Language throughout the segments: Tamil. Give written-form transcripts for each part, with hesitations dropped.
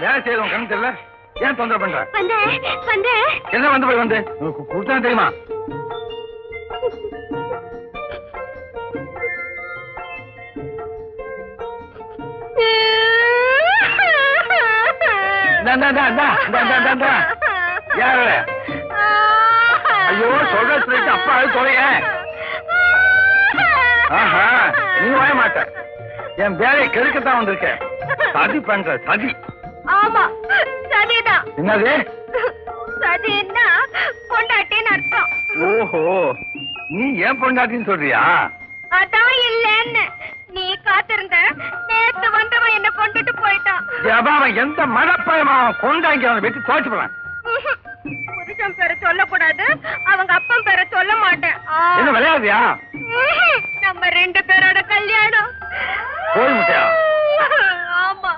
நான் வேலை செய்யறோம் கணக்கு தெரியல. ஏன் தொந்தரவு பண்ற? என்ன வந்து போய் வந்து கொடுத்தா தெரியுமா? யாரு? ஐயோ சொல்ற சொல்லிட்டு அப்பா அது தொலைய. ஆஹா நீ வாய மாட்ட. என் வேலையை கெடுக்கத்தான் வந்திருக்கேன். சதி பண்ற சதி. ஆமா சதிதான். என்னது? சதின்னா பொண்டாட்டின்னு அர்த்தம். ஓஹோ நீ ஏன் பொண்டாட்டின்னு சொல்றியா? அதான் இல்லன்னு நீ காத்திருந்த. நேத்து வந்தவன் என்ன கொண்டுட்டு போயிட்டான். அவன் எந்த மடப்பயமா கொண்டாங்க அவனை வெட்டி தோச்சு போறான். புருஷன் பேரை சொல்லக்கூடாது, அவங்க அப்பன் பேரை சொல்ல மாட்டேன். என்ன விளையாதியா? நம்ம 2 பேரோட கல்யாணம். போய் முட்டையா? ஆமா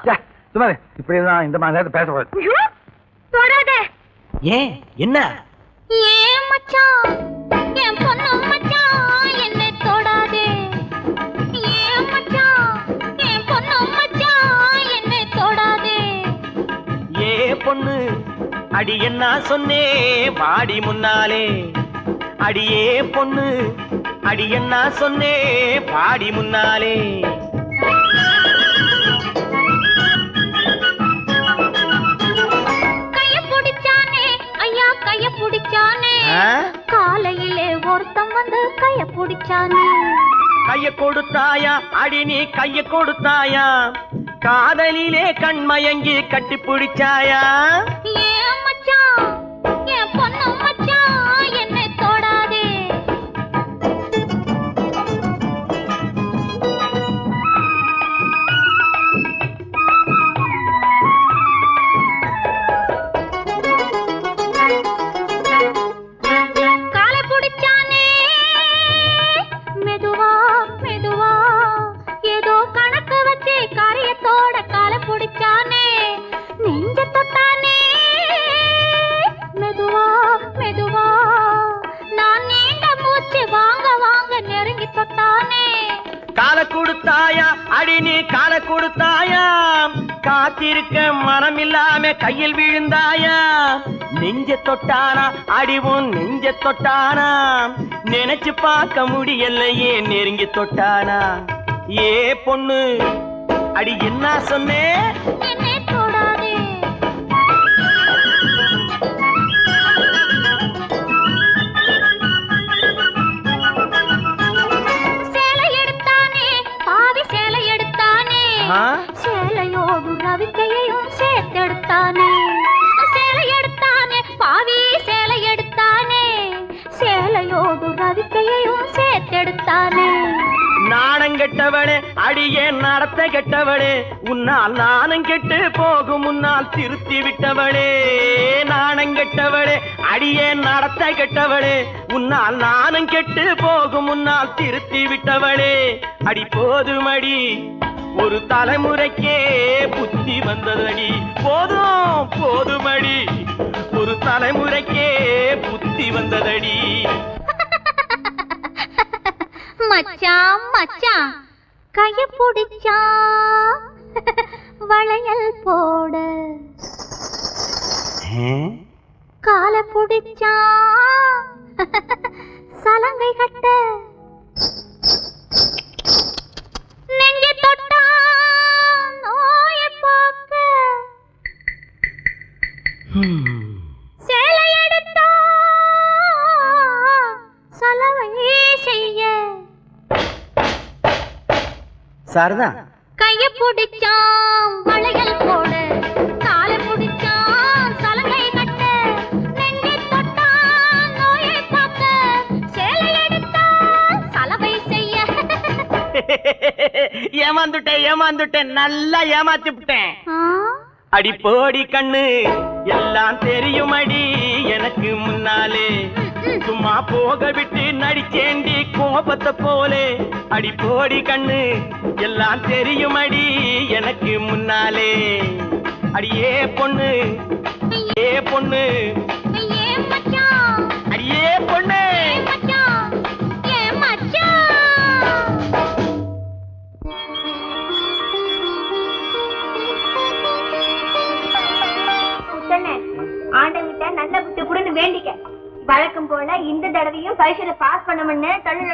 சுமாரு இப்படிதான் இந்த மாதிரி நேரத்தை பேசக்கூடாது. தொடாதே. ஏன் என்ன? ஏன் மச்சான் என் பொண்ணு மச்சான் என்னை தொடாதே. ஏன் மச்சான் என் பொண்ணு மச்சான் என்னை தொடாதே. ஏ பொண்ணு அடி என்ன சொன்னே வாடி முன்னாலே. அடியே பொண்ணு அடி என்ன சொன்னே பாடி முன்னாலே. கைய பிடிச்சானே ஐயா கைய பிடிச்சானே. காலையிலே ஒருத்தம் வந்து கைய பிடிச்சானே. கைய கொடுத்தாயா அடி நீ கைய கொடுத்தாயா? காதலிலே கண்மயங்கி கட்டி பிடிச்சாயா? ஏன் மச்சான் என் பொண்ணு மச்சான் என்னை தொடாதே. காலை பிடிச்சானே மெதுவா மெதுவா ஏதோ கணக்கு வச்சு காரியத்தோட காலை பிடிச்சானே. நெஞ்ச தொட்டானே மெதுவா மெதுவா நான் நீண்ட மூச்சு வாங்க வாங்க நெருங்கி தொட்டானே. கால கொடுத்தாயா அடி நீ கால கொடுத்தாயா? காத்திருக்க மனம் இல்லாம கையில் விழுந்தாயா? நெஞ்ச தொட்டானா அடிவும் நெஞ்ச தொட்டானா? நினைச்சு பார்க்க முடியலையே நெருங்கி தொட்டானா? ஏ பொண்ணு அடி என்ன சொன்னே? என்னை தொடாதே. சேலை எடுத்தானே பாவி சேலை எடுத்தானே. சேலையோடு ரவிக்கையையும் சேர்த்தெடுத்தானே. சேலை எடுத்தானே பாவி சேலை எடுத்தானே. சேலையோடு ரவிக்கையையும் சேர்த்தெடுத்தானே. நாணம் கெட்டவளே அடியே நடத்த கெட்டவளே. உன்னால் நாணம் கெட்டு போகும் முன்னால் திருத்தி விட்டவளே. நாணம் கெட்டவளே அடியே நடத்த கெட்டவளே. உன்னால் நாணம் கெட்டு போகும் முன்னால் திருத்தி விட்டவளே. அடி போதுமடி ஒரு தலைமுறைக்கே புத்தி வந்ததடி. போதும் போதுமடி ஒரு தலைமுறைக்கே புத்தி வந்ததடி. மச்சான் மச்சான் கைய பிடிச்சா வளையல் போட. கால பிடிச்சா சலங்கை கட்ட. நெஞ்ச தொட்டா நோய பார்க்க. சேலை எடுத்தா சலவை செய்ய. சாரதான் கைய பிடிச்சான் வளையல் போட. காலை பிடிச்சான் சலங்கை கட்ட. நெஞ்சை தொட்டான் நோயை பார்க்க. சேலை எடுத்தான் சலவை செய்ய. ஏமாந்துட்டேன் நல்லா ஏமாத்தி விட்டேன். அடி போடி கண்ணு எல்லாம் தெரியும் அடி எனக்கு முன்னாலே. சும்மா போக விட்டு நடிச்சேண்டி கோபத்தை போலே. அடி போடி கண்ணு எல்லாம் தெரியும் அடி எனக்கு முன்னாலே. அடியே பொண்ணு ஏ பொண்ணு அடியே பொண்ணு. வேண்டிக்க. வழக்கம் போல இந்த தடவையும் பரீட்சையில பாஸ் பண்ணணும்னு தள்ளுல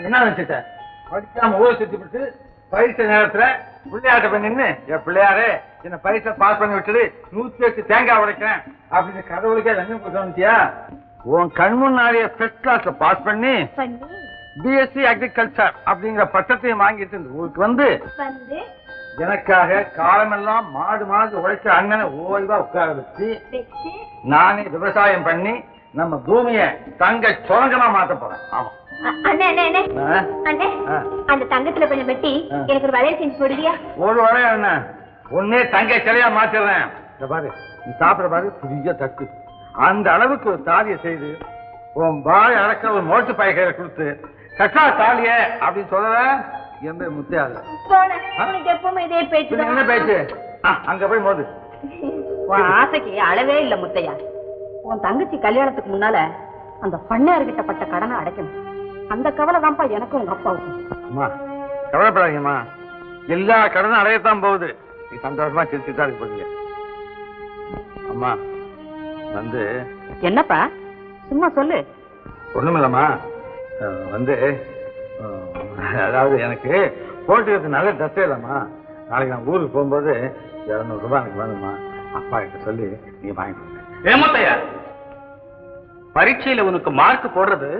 என்ன நினைச்சிட்ட? படிக்காம ஊரை சுத்தி விட்டு பரீட்சை நேரத்துல பிள்ளையாட்ட போய் நின்னு என் பிள்ளையாரே என்ன பரீட்சை பாஸ் பண்ணி விட்டுடு 108 தேங்காய் உடைக்கிறேன் அப்படின்னு கடவுளுக்கே லஞ்சம் கொடுத்தியா? உன் கண் முன்னாடியே ஃபர்ஸ்ட் கிளாஸ்ல பாஸ் பண்ணி பிஎஸ்சி அக்ரிகல்ச்சர் அப்படிங்கிற பட்டத்தையும் வாங்கிட்டு இந்த ஊருக்கு வந்து எனக்காக காலமெல்லாம் மாடு மாடு உழைச்ச அண்ணனை ஓய்வா உட்கார வச்சு நானே விவசாயம் பண்ணி நம்ம பூமிய தங்க சுரங்கமா மாத்த போறேன். ஆமா அந்த தங்கத்துல கொஞ்சம் வெட்டி எனக்கு ஒரு வளையல் செஞ்சு போடுவியா? ஒரு வளைய என்ன ஒன்னே தங்க சிலையா மாத்திடுறேன். பாரு நீ சாப்பிட பாரு புதிய தட்டு அந்த அளவுக்கு ஒரு தாலியை செய்து உன் பாய் அடக்கிற ஒரு மோட்டு பாய்கையில கொடுத்து கட்டா தாலிய அப்படின்னு சொல்ற எந்த முத்தையாது எப்பவுமே இதே பேச்சு. என்ன பேச்சு? அங்க போய் மோது. உன் ஆசைக்கு அளவே இல்ல முத்தையா. உன் தங்கச்சி கல்யாணத்துக்கு முன்னால அந்த பண்ணையார்கிட்ட பட்ட கடனை அடைக்கணும். அந்த கவலை தான்ப்பா எனக்கும் உங்க அப்பாவுக்கும். அம்மா கவலைப்படாதீங்கம்மா, எல்லா கடனும் அடையத்தான் போகுது. நீ சந்தோஷமா சிரிச்சுதான் இருக்க போறீங்க. அம்மா வந்து என்னப்பா சும்மா சொல்லு. ஒண்ணுமில்லம்மா வந்து அதாவது எனக்கு போட்டுக்கிறது நல்ல ட்ரெஸ்ஸே இல்லம்மா. நாளைக்கு நான் ஊருக்கு போகும்போது 200 ரூபாய் எனக்கு வேணுமா, அப்பா கிட்ட சொல்லி நீங்க வாங்கி கொடுங்க. ஏமாத்தையா பரீட்சையில உனக்கு மார்க் போடுறது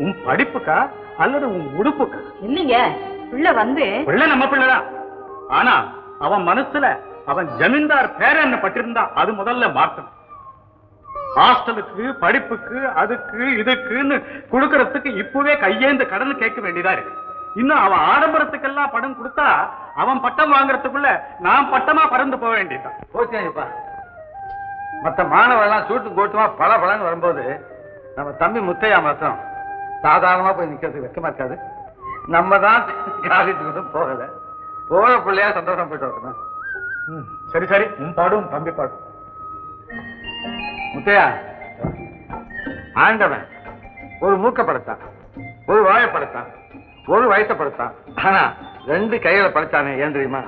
உன் படிப்புக்கா அல்லது உன் உடுப்புக்கா? இல்லைங்க பிள்ளை வந்து பிள்ளை நம்ம பிள்ளைதான். ஆனா அவன் மனசுல அவன் ஜமீன்தார் பேரன்னு பட்டிருந்தா அது முதல்ல மாற்றணும். ஹாஸ்டலுக்கு படிப்புக்கு அதுக்கு இதுக்குன்னு கொடுக்கறதுக்கு இப்பவே கையேந்து கடன் கேட்க வேண்டியதா இருக்கு. இன்னும் அவன் ஆடம்பரத்துக்கெல்லாம் படம் கொடுத்தா அவன் பட்டம் வாங்குறதுக்குள்ள நான் பட்டமா பறந்து போக வேண்டியதுதான். ஓகேப்பா. மற்ற மாணவர்கள்லாம் சூட்டு கோட்டுமா பல பலன்னு வரும்போது நம்ம தம்பி முத்தையா மாத்திரம் சாதாரணமா போய் நிக்கிறதுக்கு வெக்கமா இருக்காது. நம்ம தான் காலேஜுக்கு போகல, போற பிள்ளையா சந்தோஷம் போயிட்டு வரணும். சரி சரி உன் பாடும் தம்பி பாடும். முத்தையா, ஆண்டவன் ஒரு மூக்க படைத்தான், ஒரு வாயை படைத்தான், ஒரு வயசை படைத்தான். ஆனா 2 கைகளை படைத்தானே ஏன் தெரியுமா?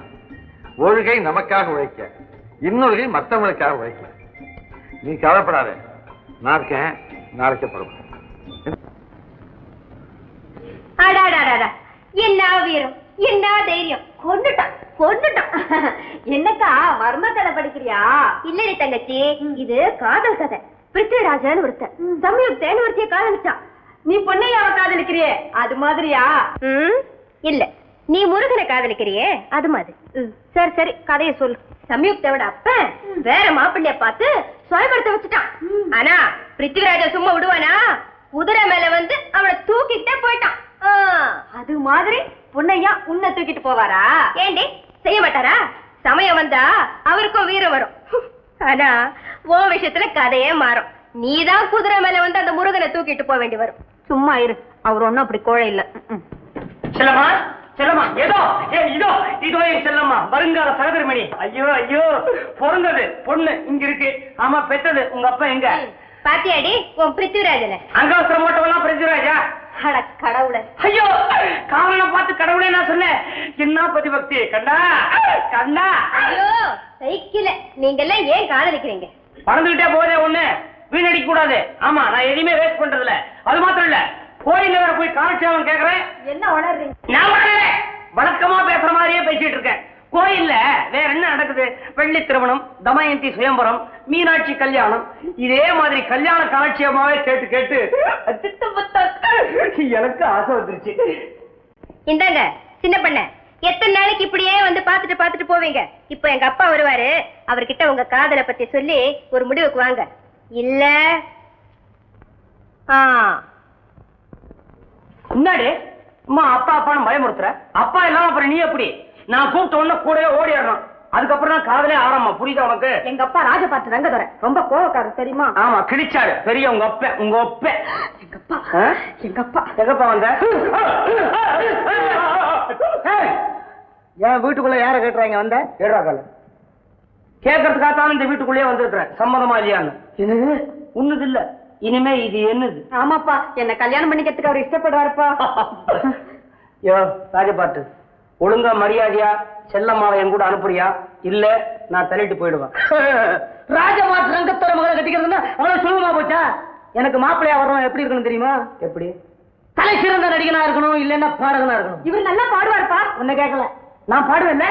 ஒரு கை நமக்காக உழைக்க, இன்னொரு கை மற்றவங்களுக்காக உழைக்க. நீ கவலைப்படாத, நான் இருக்கேன், நாளைக்கே படுவோம். என்ன வீரம், என்ன தைரியம்! கொண்டுட்டான் கொண்டுட்டான். என்னக்கா மர்ம கதை படிக்கிறியா? இல்லடி தங்கச்சி, இது காதல் கதை. பிருத்விராஜன் ஒருத்தன் சமயுக்தேன்னு ஒருத்திய காதலிச்சான். நீ பொன்னையாவ காதலிக்கிறியே அது மாதிரியா? இல்ல, நீ முருகனை காதலிக்கிறியே அது மாதிரி. சரி சரி கதையை சொல்லு. சமயுக்தோட அப்பன் வேற மாப்பிள்ளைய பார்த்து சுயப்படுத்த வச்சுட்டான். ஆனா பிருத்விராஜ சும்மா விடுவானா? குதிரை மேல வந்து அவனை தூக்கிட்டே போயிட்டான். அது மாதிரி பொன்னையா உன்னை தூக்கிட்டு போவாரா? ஏண்டி செய்ய மாட்டாரா? சமயம் வந்தா அவருக்கும் வீரம் வரும். ஆனா ஓ விஷயத்துல கதையே மாறும். நீதான் குதிரை மேல வந்து அந்த முருகனை தூக்கிட்டு போக வேண்டி வரும். சும்மா இரு, அவர் ஒண்ணும் அப்படி கோழை இல்ல. செல்லம்மா செல்லம்மா, ஏதோ இதோ இதோ என் செல்லம்மா வருங்கால சகதர்மணி. ஐயோ ஐயோ, பிறந்தது பொண்ணு இங்க இருக்கு. ஆமா, பெத்தது உங்க அப்பா எங்க? பாத்தியாடி உன் பிருத்விராஜன? அங்கவசரம் போட்டவெல்லாம் பிருத்விராஜா? அட கடவுளே! ஐயோ, காரணம் பார்த்து கடவுளே நான் சொன்னேன். என்ன பதிபக்தி கண்டா கண்டா. ஐயோ சைக்கிள, நீங்க எல்லாம் ஏன் காதலிக்கிறீங்க? பறந்துகிட்டே போதே ஒண்ணு வீணடிக்க கூடாது. ஆமா, நான் எதையுமே வேஸ்ட் பண்றதில்ல. அது மாத்திரம் இல்ல, கோயில்ல வேற போய் காலட்சேபம் கேக்குறேன். என்ன உணர்றீங்க? நான் உணர்றே, வழக்கமா பேசுற மாதிரியே பேசிட்டு இருக்கேன். கோயில்ல வேற என்ன நடக்குது? வெள்ளி திருமணம், தமயந்தி சுயம்பரம், மீனாட்சி கல்யாணம், இதே மாதிரி கல்யாண காலட்சேபமாவே கேட்டு கேட்டு எனக்கு ஆசை வந்துருச்சு. இந்தாங்க சின்ன பண்ண, எத்தனை நாளைக்கு இப்படியே வந்து பாத்துட்டு பாத்துட்டு போவீங்க? இப்ப எங்க அப்பா வருவாரு, அவர்கிட்ட உங்க காதலை பத்தி சொல்லி ஒரு முடிவுக்கு வாங்க. இல்ல முன்னாடி அம்மா அப்பா அப்பான்னு பயமுறுத்துற. அப்பா இல்லாம அப்புறம் நீ எப்படி? நான் கூப்பிட்ட உடனே கூடவே ஓடிடணும். அதுக்கப்புறம் தான் காதலே ஆரம்பம். புரியுதா உனக்கு? எங்க அப்பா ராஜபாட்டு ரங்கதுரை ரொம்ப கோவக்காரர் தெரியுமா? ஆமா, கிழிச்சாரு பெரிய உங்க அப்ப. உங்க ஒப்ப எங்க அப்பா எங்க அப்பா எங்கப்பா வந்த? என் வீட்டுக்குள்ள யார கேட்டுறாங்க வந்த? ஏடாக்கல கேட்கறதுக்காகத்தான் இந்த வீட்டுக்குள்ளேயே வந்திருக்கிறேன். சம்மதமா இல்லையான்னு. இது உன்னது இல்ல, இனிமே இது என்னது? ஆமாப்பா, என்ன கல்யாணம் பண்ணிக்கிறதுக்கு அவர் இஷ்டப்படுவாருப்பா. யோ ராஜபாட்டு, ஒழுங்கா மரியாதையா செல்லம்மாவை என் கூட அனுப்புறியா? இல்ல நான் தள்ளிட்டு போயிடுவேன். ராஜமாத் ரங்கத்தோட மகளை கட்டிக்கிறதுன்னா அவ்வளவு சுலபமா போச்சா? எனக்கு மாப்பிள்ளையா வர்றோம் எப்படி இருக்கணும் தெரியுமா? எப்படி? தலை சிறந்த நடிகனா இருக்கணும், இல்லன்னா பாடகனா இருக்கணும். இவர் நல்லா பாடுவார்ப்பா. உன்னை கேட்கல, நான் பாடுவேன்ல.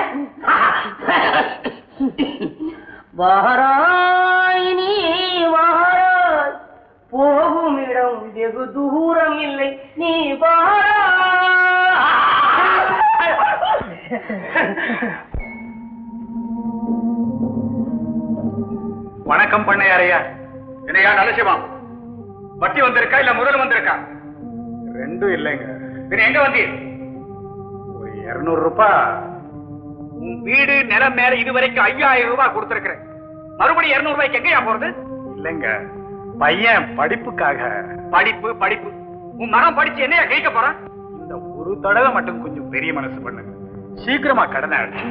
வாராய் நீ வாராய், போகும் இடம் வெகு தூரம் இல்லை, நீ வாராய். வணக்கம் பண்ணையாரையா. என்னையா நலசிவம், வட்டி வந்திருக்கா இல்ல முதல் வந்திருக்கா? ரெண்டும் இல்லைங்க. பின்ன எங்க வந்தீர்? ஒரு 200 ரூபாய். உன் வீடு நிலம் மேல இதுவரைக்கும் 5000 ரூபாய் கொடுத்திருக்கிறேன். மறுபடியும் 200 ரூபாய்க்கு எங்கயா போறது? இல்லைங்க, பையன் படிப்புக்காக. படிப்பு படிப்பு, உன் மகன் படிச்சு என்னையா கேட்க போறான்? இந்த ஒரு தடவை மட்டும் கொஞ்சம் பெரிய மனசு பண்ணுங்க, சீக்கிரமா கடனை அடைச்சு.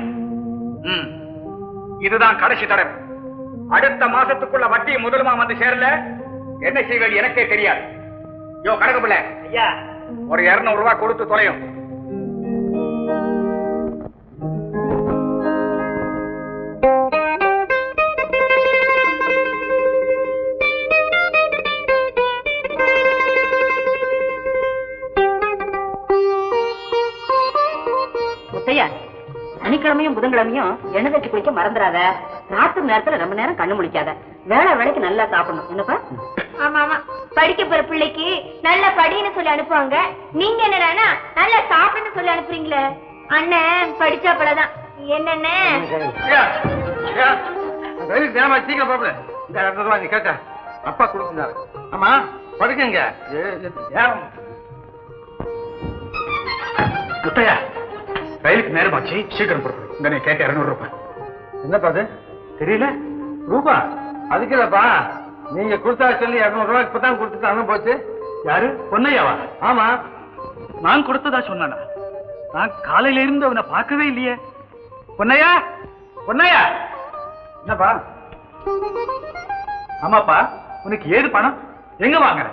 இதுதான் கடைசி தடவை. அடுத்த மாசத்துக்குள்ள வட்டி முதலுமா வந்து சேரல என்ன செய்வது எனக்கே தெரியாது. யோ கணக்கு பிள்ளை, ஐயா ஒரு 200 ரூபாய் கொடுத்து தொலையும். முத்தையா, சனிக்கிழமையும் புதன்கிழமையும் எண்ணெய் தேய்ச்சி குளிக்க மறந்துடாத. ராத்திரி நேரத்துல ரொம்ப நேரம் கண்ணு முடிக்காத. வேலை வேலைக்கு நல்லா சாப்பிடணும். என்னப்பா? ஆமா ஆமா, படிக்க போற பிள்ளைக்கு நல்ல படின்னு சொல்லி அனுப்புவாங்க. நீங்க என்னடானா நல்லா சாப்பிடுன்னு சொல்லி அனுப்புறீங்களே. அண்ணன் படிச்சா பலதான் என்னன்னு சீக்கிரம் பாப்பல. இந்த 200 ரூபாய் நீ கேட்ட அப்பா கொடுத்துருந்தாரு. ஆமா படுக்குங்க. முத்தையா, ரயிலுக்கு நேரமாச்சு, சீக்கிரம் பொறுப்பு. இந்த நீ கேட்ட 200 ரூபாய். என்னப்பா அது? தெரியல. ரூபா அதுக்கு இல்லப்பா, நீங்க கொடுத்தா சொல்லி 200 ரூபாய்க்கு இப்பதான் கொடுத்துட்டு அங்க போச்சு. யாரு? பொன்னையாவா? ஆமா, நான் கொடுத்ததா சொன்னானா? நான் காலையில இருந்து அவனை பார்க்கவே இல்லையே. பொன்னையா, பொன்னையா. என்னப்பா? ஆமாப்பா, உனக்கு ஏது பணம்? எங்க வாங்குற?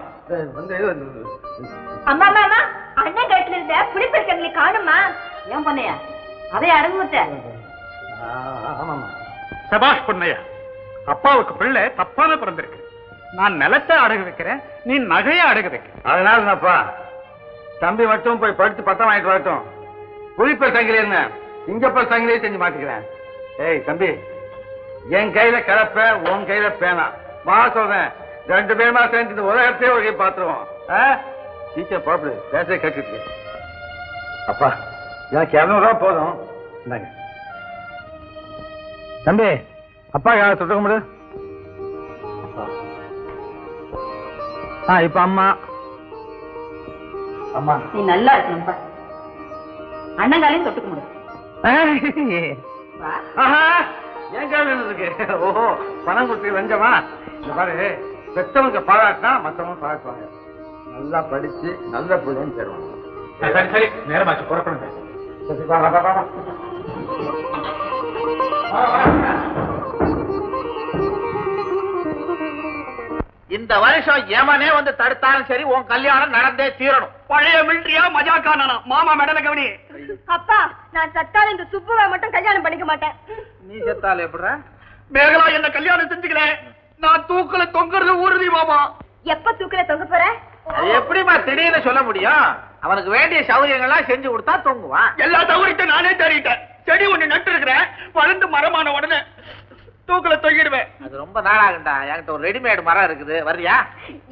அம்மா அம்மா, அண்ணன் கட்டில இருந்த புளிப்பெருக்கங்களை காணுமா? ஏன் பொண்ணையா, அதை அடங்குத்த. ஆமாமா. சபாஷ் பொன்னையா, அப்பாவுக்கு பிள்ளை தப்பான பிறந்திருக்கு. நான் நிலத்தை அடகு வைக்கிறேன், நீ நகையை அடகு வைக்க. அதனால என்னப்பா, தம்பி மட்டும் போய் படிச்சு பட்டம் வாங்கிட்டு வரட்டும். புளிப்ப சங்கிலி என்ன சிங்கப்ப சங்கிலியே செஞ்சு மாட்டிக்கிறேன். ஏய் தம்பி, என் கையில கலப்ப, உன் கையில பேனா. வா சொல்றேன், 2 பேருமா சேர்ந்து ஒரு இடத்தையே ஒரு கை பாத்துருவோம். சீக்கிரம் பாப்பு, பேச கேட்டுட்டு. அப்பா எனக்கு 200 ரூபாய் போதும். இந்தாங்க தம்பி, அப்பா யாரை சொல்ல முடியும்? இப்ப அம்மா அம்மா நீ நல்லா இருக்கணும்ப்பா. அண்ணங்காலையும் தொட்டுக்க முடியும். ஏன் கேள்வி இருக்கு? ஓஹோ, பணம் கொடுத்து லஞ்சமா? இந்த பாரு, பெற்றவங்க பாராட்டினா மற்றவங்க பாராட்டுவாங்க. நல்லா படிச்சு நல்ல பிள்ளைன்னு சேருவாங்க. சரி சரி, நேரமாச்சு, புறப்படுங்க. இந்த வருஷம் எவனே வந்து தடுத்தாலும் சரி, உன் கல்யாணம் நடந்தே தீரணும். பழைய மில்ட்ரியா மஜாக்கானா? மாமா மெடல கவனி. அப்பா, நான் சத்தால இந்த சுப்புவை மட்டும் கல்யாணம் பண்ணிக்க மாட்டேன். நீ செத்தால எப்படா? மேகலா என்ன கல்யாணம் செஞ்சுக்கல, நான் தூக்கல தொங்குறது உறுதி மாமா. எப்ப தூக்கல தொங்க போற? அது எப்படிமா திடீர்னு சொல்ல முடியும்? அவனுக்கு வேண்டிய சௌகரியங்கள்லாம் செஞ்சு கொடுத்தா தூங்குவான். எல்லா சௌகரியத்தையும் நானே தேடிட்டேன். செடி ஒண்ணு நட்டு இருக்கிறேன், வளர்ந்து மரமான உடனே தூக்கல தொங்கிடுவேன். அது ரொம்ப நாளாகண்டா. என்கிட்ட ஒரு ரெடிமேட் மரம் இருக்குது, வர்றியா?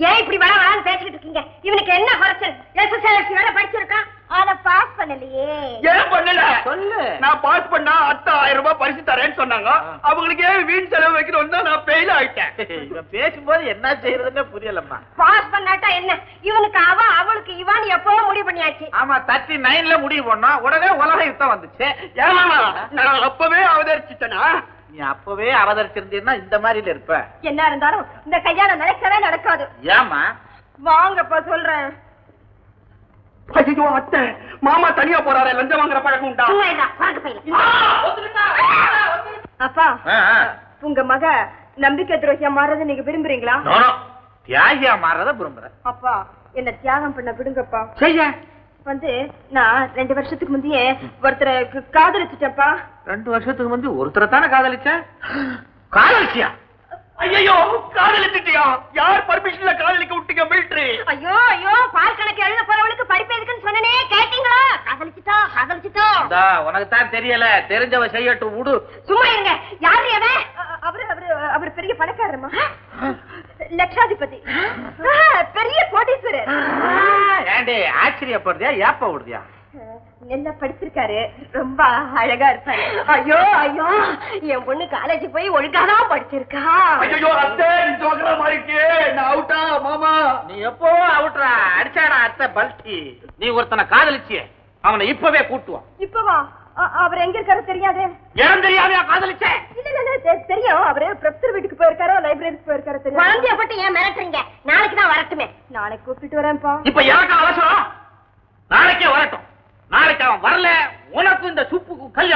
ஏன் இப்படி வள வளன்னு பேசிக்கிட்டு இருக்கீங்க? இவனுக்கு என்ன குறைச்சல்? SSLC வேற படிச்சிருக்கான், ஆனா பாஸ் பண்ணலையே. ஏன் பண்ணல? சொல்லு. நான் பாஸ் பண்ணா 10,000 ரூபாய் பரிசு தரேன்னு சொன்னாங்க. அவங்களுக்கு ஏன் வீண் செலவு வைக்கணும்னு நான் ஃபெயில் ஆயிட்டேன். இவன் பேசும்போது என்ன செய்யறதுன்னு புரியலம்மா. பாஸ் பண்ணாட்டா என்ன? இவனுக்கு அவ, அவளுக்கு இவான் எப்பவோ முடிவு பண்ணியாச்சு. ஆமா, 39ல முடிவு பண்ணோம். உடனே உலக யுத்தம் வந்துச்சு. ஏமா நான் அப்பவே அவதரிச்சுட்டேனா? நீ அப்பவே அவதரிச்சிருந்தீன்னா இந்த மாதிரி இருப்ப. என்ன இருந்தாலும் இந்த கல்யாணம் நடக்கவே நடக்காது. ஏமா? வாங்கப்பா சொல்றேன். ஐயோ அத்தை, மாமா தனியா போறாரு, லஞ்சம் வாங்குற பழக்கம் உண்டா? அப்பா, உங்க மக நம்பிக்கை துரோகியா மாறத நீங்க விரும்புறீங்களா? தியாகியா மாறத விரும்புறேன். அப்பா, என்ன தியாகம் பண்ண விடுங்கப்பா. செய்ய வந்து நான் 2 வருஷத்துக்கு முந்தையே ஒருத்தரை காதலிச்சுட்டேன்ப்பா. 2 வருஷத்துக்கு முந்தி ஒருத்தரை தானே காதலிச்ச? காதலிச்சியா? ஐயோ, காதலிச்சிட்டியா? யார் பர்மிஷன்ல காதலிக்க விட்டீங்க? மிலிட்டரி. ஐயோ ஐயோ, பால் கணக்கு எழுத போறவளுக்கு படிப்பு எதுக்குன்னு சொன்னனே, கேட்டீங்களா? காதலிச்சிட்டோம். உனக்கு தான் தெரியல, தெரிஞ்சவ செய்யட்டும், விடு. சும்மா இருங்க. யாரு அவன்? அவரு பெரிய பணக்காரமா, லட்சாதிபதி, பெரிய கோடீஸ்வரர். ஏண்டி ஆச்சரியப்படுறியா, ஏப்ப விடுறியா? நல்லா படிச்சிருக்காரு, ரொம்ப அழகா இருப்பாரு. ஐயோ ஐயோ, என் பொண்ணு காலேஜ் போய் ஒழுங்காதான் படிச்சிருக்கா. ஐயோ அத்தை, நீ ஜோக்கரா மாறிக்கே. நான் அவுட்டா மாமா? நீ எப்போ அவுட்ரா? அடிச்சாடா அத்தை பல்டி. நீ ஒருத்தனை காதலிச்சியே, அவனை இப்பவே கூட்டுவான். இப்பவா? அவர் எங்க இருக்காரு தெரியாது. இடம் தெரியாமையா காதலிச்சே? இல்ல தெரியும். அவரு ப்ரொஃபசர் வீட்டுக்கு போயிருக்காரோ லைப்ரரிக்கு போயிருக்காரோ தெரியும். குழந்தைய பட்டு ஏன் மிரட்டுறீங்க? நாளைக்கு தான் வரட்டுமே. நாளைக்கு கூப்பிட்டு வரேன்ப்பா. இப்ப எனக்கு அவசரம், நாளைக்கே வரட்டும். நாளைக்கு அவன் வரல, உனக்கு இந்த சுப்புக்கு கல்யாணம்.